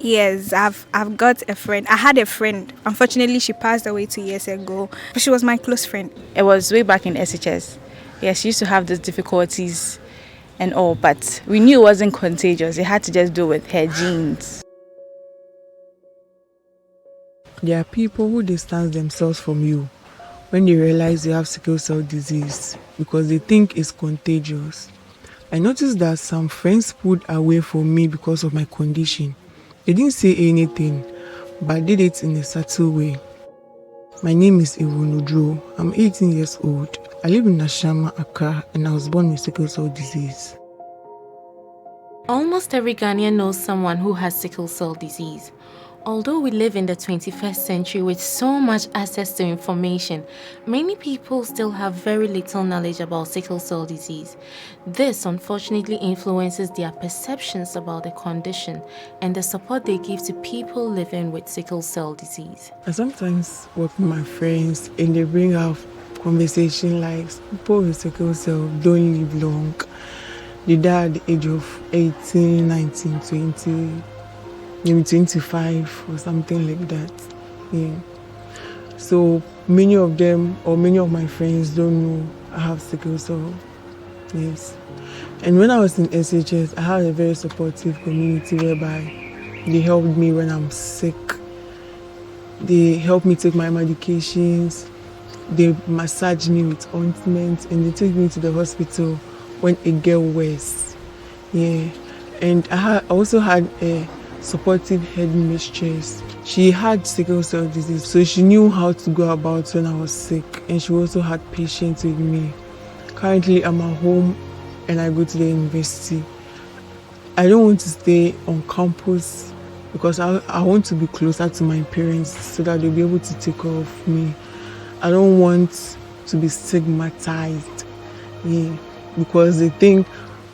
Yes, I've got a friend. I had a friend. Unfortunately, she passed away 2 years ago. But she was my close friend. It was way back in SHS. Yeah, she used to have those difficulties and all, but we knew it wasn't contagious. It had to just do with her genes. There are people who distance themselves from you when they realize you have sickle cell disease because they think it's contagious. I noticed that some friends pulled away from me because of my condition. They didn't say anything, but did it in a subtle way. My name is 𝗻𝗻𝗻𝗶. I'm 18 years old. I live in Ashama, Accra, and I was born with sickle cell disease. Almost every Ghanaian knows someone who has sickle cell disease. Although we live in the 21st century with so much access to information, many people still have very little knowledge about sickle cell disease. This unfortunately influences their perceptions about the condition and the support they give to people living with sickle cell disease. I sometimes work with my friends and they bring up conversation like people with sickle cell don't live long. They die at the age of 18, 19, 20. Maybe 25 or something like that. Yeah. So many of them or many of my friends don't know I have sickle cell. Yes. And when I was in SHS, I had a very supportive community whereby they helped me when I'm sick. They helped me take my medications. They massage me with ointment and they take me to the hospital when it gets worse. Yeah. And I also had a supportive headmistress. She had sickle cell disease, so she knew how to go about when I was sick, and she also had patience with me. Currently, I'm at home and I go to the university. I don't want to stay on campus because I want to be closer to my parents so that they'll be able to take care of me. I don't want to be stigmatized, yeah, because they think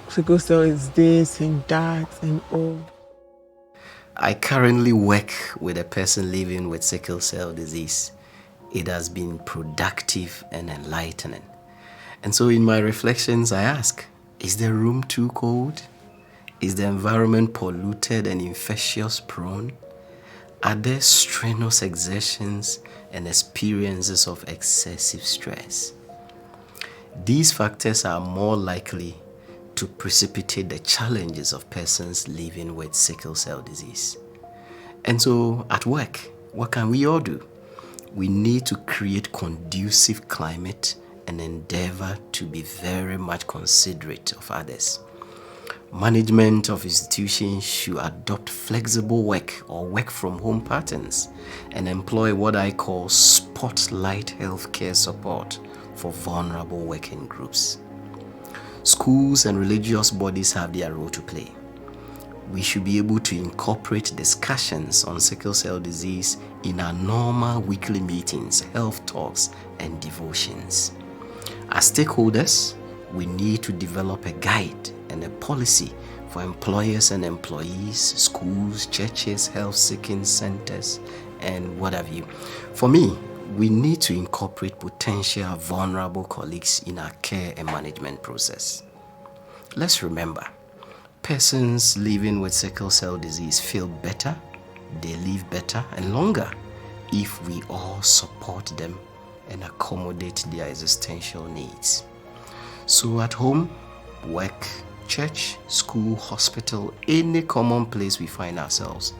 sickle cell is this and that and all. I currently work with a person living with sickle cell disease. It has been productive and enlightening. And so in my reflections, I ask, is the room too cold? Is the environment polluted and infectious prone? Are there strenuous exertions and experiences of excessive stress? These factors are more likely to precipitate the challenges of persons living with sickle cell disease. And so at work, what can we all do? We need to create conducive climate and endeavor to be very much considerate of others. Management of institutions should adopt flexible work or work from home patterns and employ what I call spotlight healthcare support for vulnerable working groups. Schools and religious bodies have their role to play. We should be able to incorporate discussions on sickle cell disease in our normal weekly meetings, health talks, and devotions. As stakeholders, we need to develop a guide and a policy for employers and employees, schools, churches, health-seeking centers, and what have you. For me, we need to incorporate potential vulnerable colleagues in our care and management process. Let's remember, persons living with sickle cell disease feel better, they live better and longer if we all support them and accommodate their existential needs. So at home, work, church, school, hospital, any common place we find ourselves,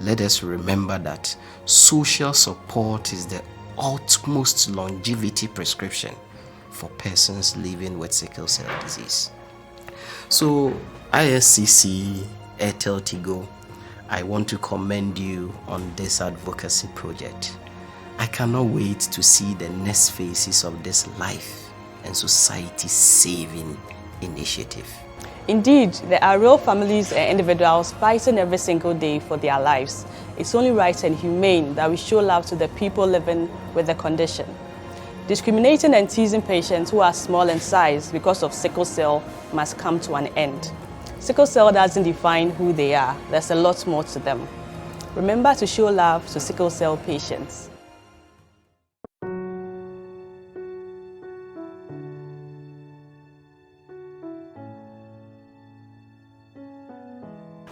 let us remember that social support is the utmost longevity prescription for persons living with sickle cell disease. So, 𝗦𝗍, AirtelTigo, I want to commend you on this advocacy project. I cannot wait to see the next phases of this life and society-saving initiative. Indeed, there are real families and individuals fighting every single day for their lives. It's only right and humane that we show love to the people living with the condition. Discriminating and teasing patients who are small in size because of sickle cell must come to an end. Sickle cell doesn't define who they are. There's a lot more to them. Remember to show love to sickle cell patients.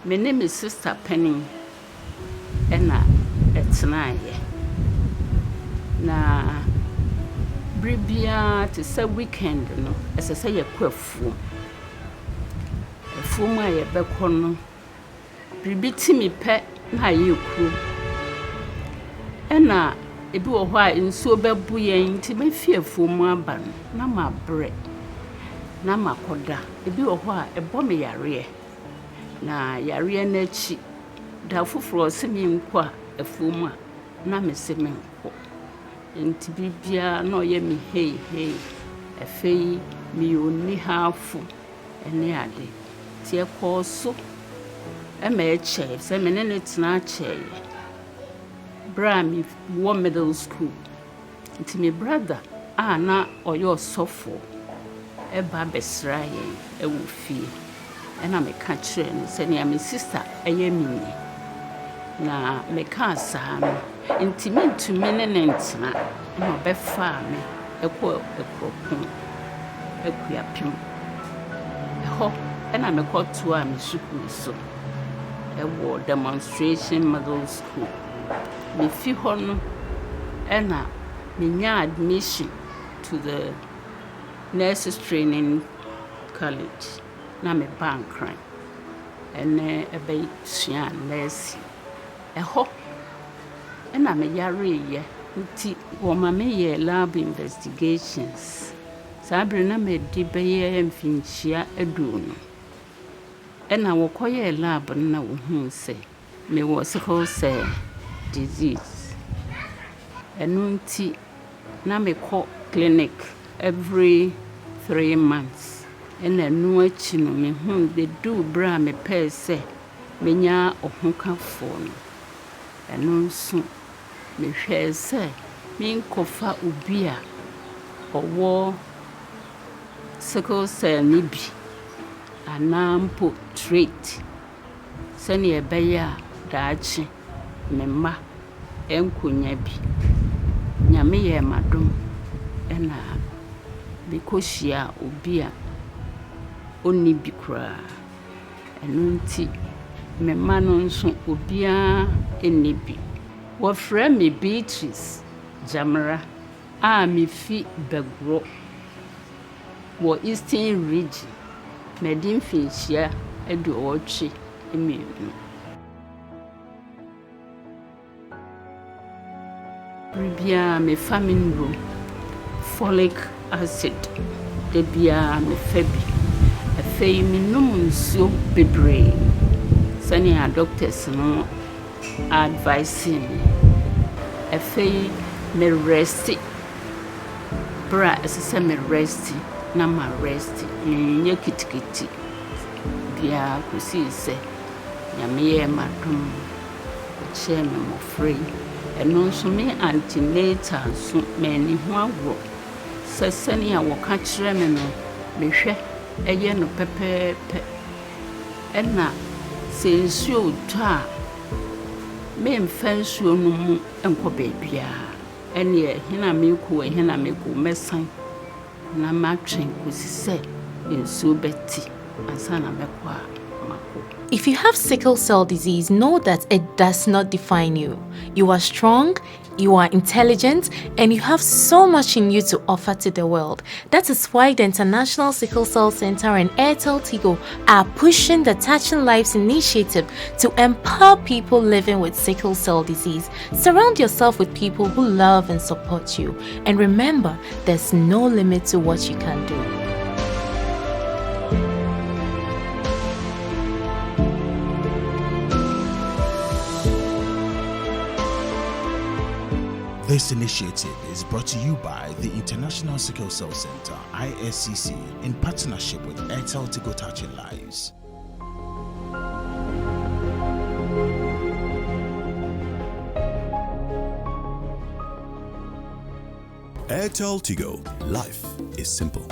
My name is Sister Penny. ɛna ɛtenaeɛ na bribia te sɛ weekend no ɛsɛ sɛ yɛkɔ afuom a yɛbɛkɔ no bribi timi pɛ na yɛkuro ɛna ebi wɔ hɔ a nsuo bɛbu yɛn nti mɛfi afuom aba no na mabrɛ na makɔda ebi wɔ hɔ a ɛbɔ me yareɛ na yareɛ n'akyi da foforɔ sɛ menkɔ a afuom a na mese menkɔ nti bibia na ɔyɛ me hei afei me onni hafo ɛne ade ti ɛkɔ so ɛma ɛkyɛ sɛ me ne tena kyɛ bra me wɔ middle school nti me brother a na ɔyɛ ɔsɔfo ɛba bɛsra yɛn ɛwɔ fie ɛna meka kyerɛ no sɛ nea me sister ɛyɛ me na meka saa no nti mentumi ne ntena na ɔbɛfaa me ɛkɔ ɛkɔpon ɛkuapem ɛhɔ ɛna mekɔtoa me sukuu so ɛwɔ demonstration middle school mefi hɔ no ɛna menya admission to the nurses training college na me bankran ɛne ɛbɛsua nurse ɛhɔ ɛna me yareyɛ nti wɔma meyɛ lab investigations saa bere na medi bɛyɛ mfinhyia aduonu ɛna wɔkɔyɛ lab no na wɔhuu sɛ mewɔ sickle cell disease ɛno nti na mekɔ clinic every 3 months ɛna ɛno akyi no mehuu de du bere a mepɛɛ sɛ menya ɔhokafo no ɛno nso mehwɛɛ sɛ menkɔfa obi a ɔwɔ sickle cell ne bi anaa mpo trait sɛnea ɛbɛyɛ a daakye me mma ɛnkonya bi nyame yɛ madom ɛna mekɔhyia obi a ɔnni bi koraa ɛno nti me mma no nso obiara ɛnni bi wɔfrɛ me 𝗵𝗀𝗴𝗵𝗹 a mefi Bagro wɔ Eastern Region mɛdi mfinhyia aduɔwɔtwe mmienu bia me fa me nnuro folic acid da bia me fa bi afei me nom nsuo bebree sɛnea doctors no advice me afei me rest bra ɛsɛ sɛ me rest na ma rest nyɛ kitikiti bia kɔsi sɛ nyame yɛ madom kyɛ me mɔfrɛ ɛno nso me antenatal so m'ani ho agorɔ sɛ sɛnea wɔka kyerɛ me no mehwɛ ɛyɛ no pɛpɛɛpɛ ɛna sɛ nsuo tɔ a memfa nsuo no mu nkɔ baabiara ɛne ɛhena mekɔ mɛsan na matwen kɔsi sɛ nsuo bɛti ansa na mɛkɔ a mako. If you have sickle cell disease, know that it does not define you. You are strong, you are intelligent, and you have so much in you to offer to the world. That is why the International Sickle Cell Center and AirtelTigo are pushing the Touching Lives initiative to empower people living with sickle cell disease. Surround yourself with people who love and support you. And remember, there's no limit to what you can do. This initiative is brought to you by the International Sickle Cell Center, 𝗬𝗍, in partnership with AirtelTigo Touching Lives. AirtelTigo, life is simple.